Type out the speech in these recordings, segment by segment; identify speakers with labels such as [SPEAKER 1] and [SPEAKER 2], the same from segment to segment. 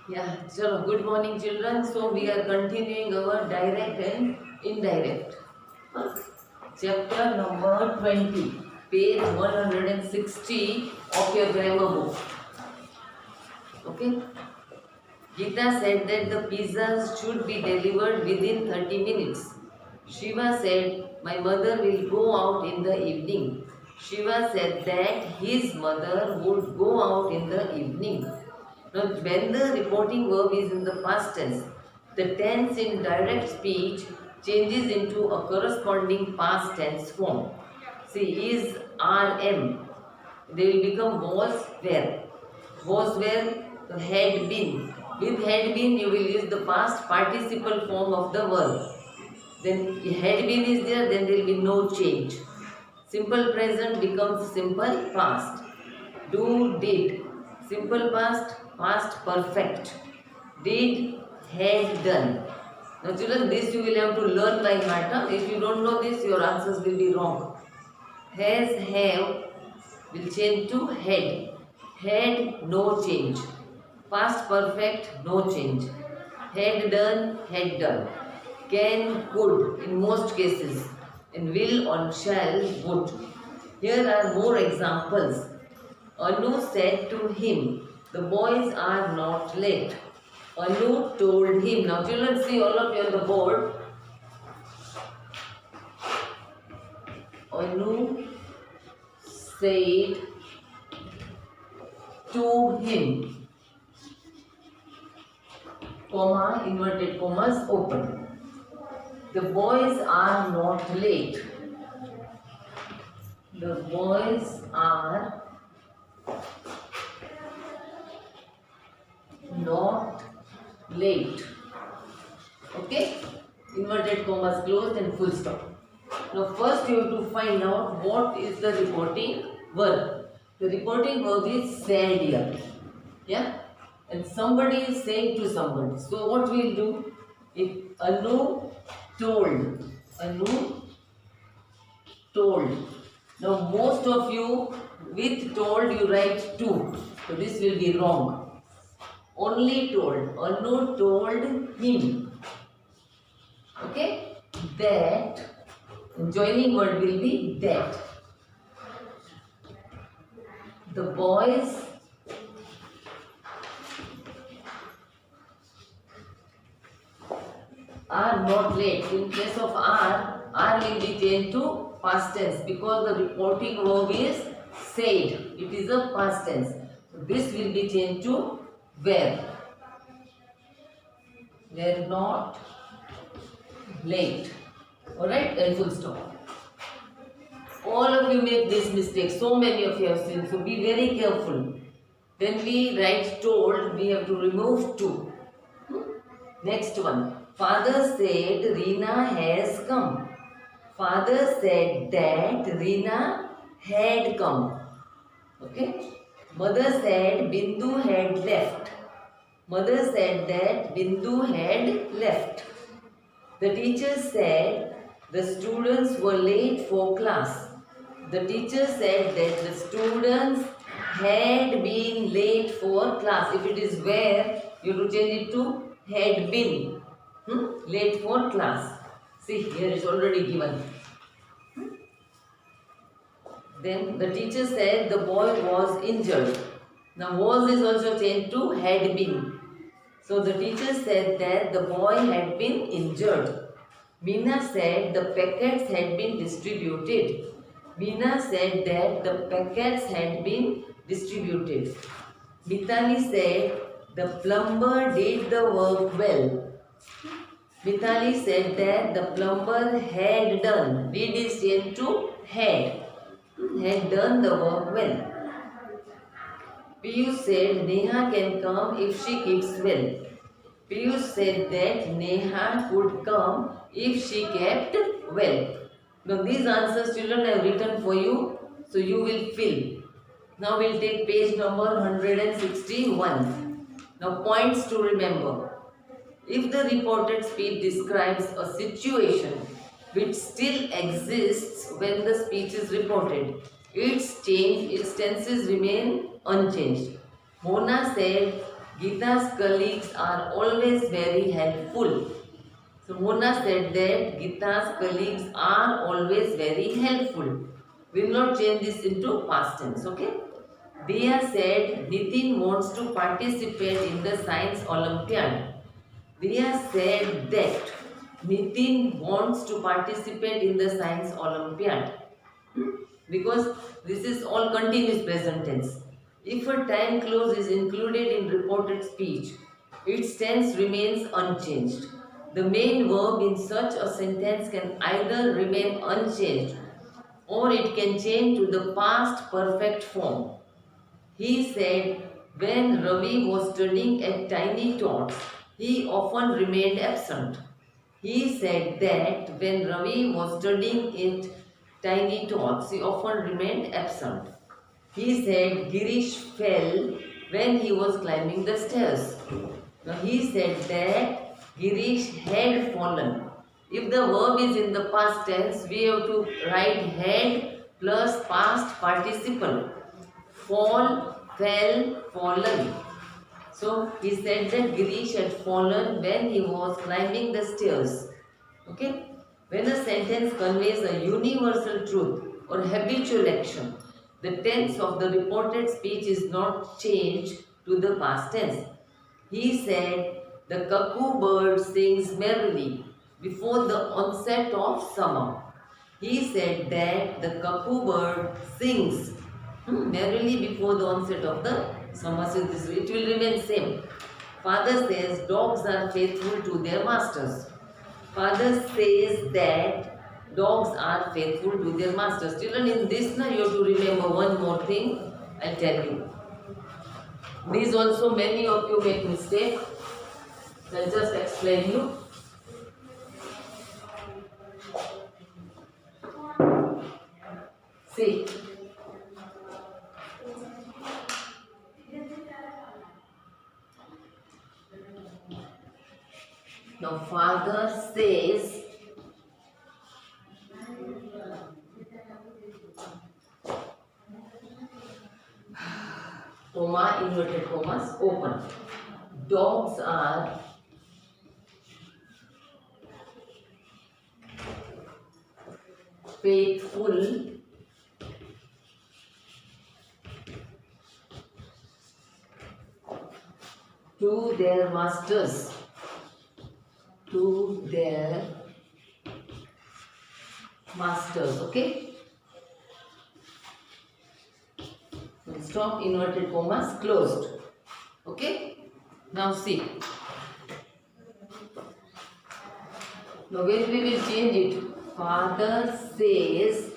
[SPEAKER 1] Yeah, so good morning, children. So we are continuing our direct and indirect. Huh? Chapter number 20, page 160 of your grammar book. Okay. Gita said that the pizzas should be delivered within 30 minutes. Shiva said, my mother will go out in the evening. Shiva said that his mother would go out in the evening. Now, when the reporting verb is in the past tense, the tense in direct speech changes into a corresponding past tense form. See, is RM. They will become was were. Was were had been. With had been, you will use the past participle form of the verb. Then had been is there, then there will be no change. Simple present becomes simple past. Do, did. Simple past, past perfect. Did, had done. Now children, this you will have to learn by heart. Huh? If you don't know this, your answers will be wrong. Has, have will change to had. Had, no change. Past perfect, no change. Had done. Can, could, in most cases. And will, on, shall, would. Here are more examples. Anu said to him, the boys are not late. Anu told him. Now children, see all of you on the board. Anu said to him, comma, inverted commas open. The boys are not late. The boys are not late. Okay? Inverted commas closed and full stop. Now first you have to find out what is the reporting verb. The reporting verb is said here. Yeah? And somebody is saying to somebody. So what we will do? If Anu told. Anu told. Now most of you with told you write to. So this will be wrong. Only told. Anu told him. Okay? That. Joining word will be that. The boys are not late. In place of R will be changed to past tense because the reporting verb is said. It is a past tense. So this will be changed to were. Were not late. Alright, and full stop. All of you make this mistake. So many of you have seen. So be very careful. When we write told, we have to remove to. Next one. Father said Reena has come. Father said that Reena had come. Okay. Mother said Bindu had left. Mother said that Bindu had left. The teacher said the students were late for class. The teacher said that the students had been late for class. If it is where, you have to change it to had been. Late for class. See, here it's already given. Then the teacher said the boy was injured. Now was is also changed to had been. So the teacher said that the boy had been injured. Meena said the packets had been distributed. Meena said that the packets had been distributed. Mithali said the plumber did the work well. Mithali said that the plumber had done. Did is changed to had. Had done the work well. Piyush said Neha can come if she keeps well. Piyush said that Neha could come if she kept well. Now these answers children I have written for you, so you will fill. Now we'll take page number 161. Now points to remember. If the reported speech describes a situation which still exists when the speech is reported, its tenses remain unchanged. Mona said Gita's colleagues are always very helpful. So Mona said that Gita's colleagues are always very helpful. We will not change this into past tense, okay? Dia said Nitin wants to participate in the science Olympiad. Dia said that Nitin wants to participate in the science Olympiad. Because this is all continuous present tense. If a time clause is included in reported speech, its tense remains unchanged. The main verb in such a sentence can either remain unchanged or it can change to the past perfect form. He said when Ravi was studying at Tiny Tots, he often remained absent. He said that when Ravi was studying at Tiny Tots, he often remained absent. He said Girish fell when he was climbing the stairs. Now he said that Girish had fallen. If the verb is in the past tense, we have to write had plus past participle. Fall, fell, fallen. So he said that Girish had fallen when he was climbing the stairs. Okay? When a sentence conveys a universal truth or habitual action, the tense of the reported speech is not changed to the past tense. He said, the cuckoo bird sings merrily before the onset of summer. He said that the cuckoo bird sings merrily before the onset of the summer. So this, it will remain same. Father says dogs are faithful to their masters. Father says that dogs are faithful to their masters. Children, in this now you have to remember one more thing. I'll tell you. These also many of you make mistake. I'll just explain you. See. Now father says comma, inverted commas, open. Dogs are faithful to their masters. To their masters, okay? Stop, inverted commas, closed. Okay? Now see. Now when we will change it, father says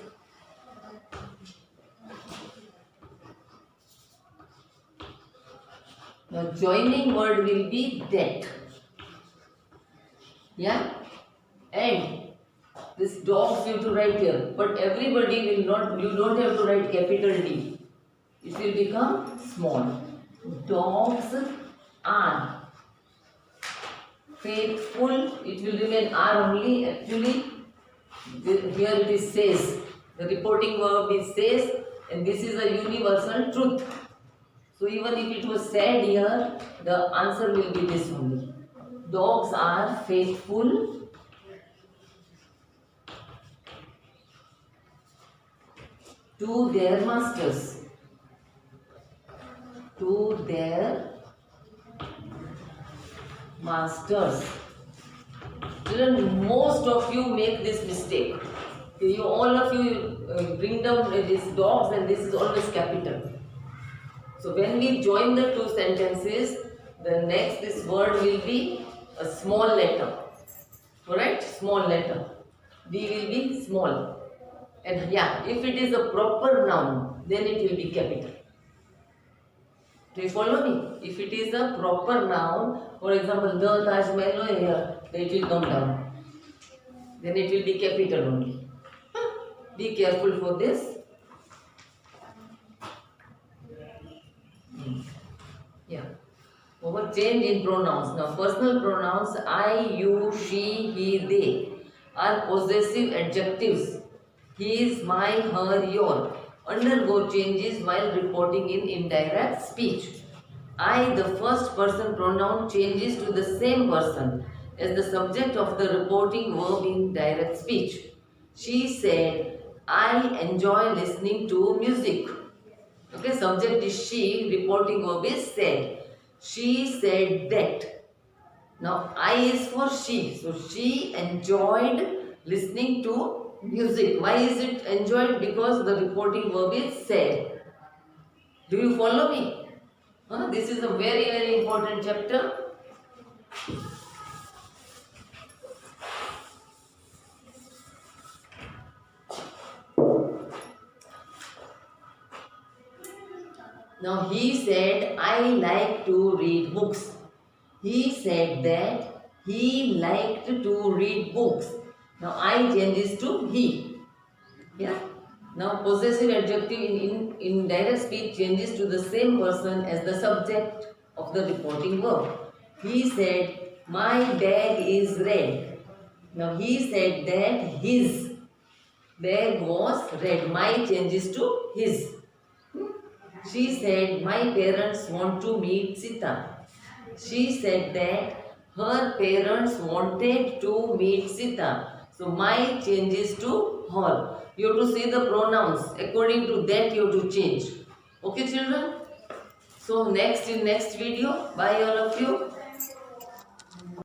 [SPEAKER 1] now joining word will be that. Yeah? And this dogs you have to write here, but everybody will not, you don't have to write capital D. It will become small. Dogs are faithful, it will remain are only. Actually, here it is says. The reporting verb is says, and this is a universal truth. So even if it was said here, the answer will be this only. Dogs are faithful to their masters. To their masters. Children, most of you make this mistake. You, all of you bring down these dogs and this is always capital. So when we join the two sentences, the next this word will be a small letter. Alright? Small letter. D will be small. And yeah, if it is a proper noun, then it will be capital. Do you follow me? If it is a proper noun, for example, the Taj Mahal here, then it will come down. Then it will be capital only. Be careful for this. Yeah. Over change in pronouns. Now, personal pronouns I, you, she, he, they are possessive adjectives. His, my, her, your undergo changes while reporting in indirect speech. I, the first person pronoun, changes to the same person as the subject of the reporting verb in direct speech. She said, I enjoy listening to music. Okay, subject is she, reporting verb is said. She said that. Now, I is for she. So, she enjoyed listening to music. Why is it enjoyed? Because the reporting verb is said. Do you follow me? This is a very, very important chapter. Now, he said, I like to read books. He said that he liked to read books. Now, I changes to he. Yeah. Now, possessive adjective in direct speech changes to the same person as the subject of the reporting verb. He said, my bag is red. Now, he said that his bag was red. My changes to his. She said, my parents want to meet Sita. She said that her parents wanted to meet Sita. So, my changes to her. You have to see the pronouns. According to that, you have to change. Okay, children? So, in next video. Bye all of you.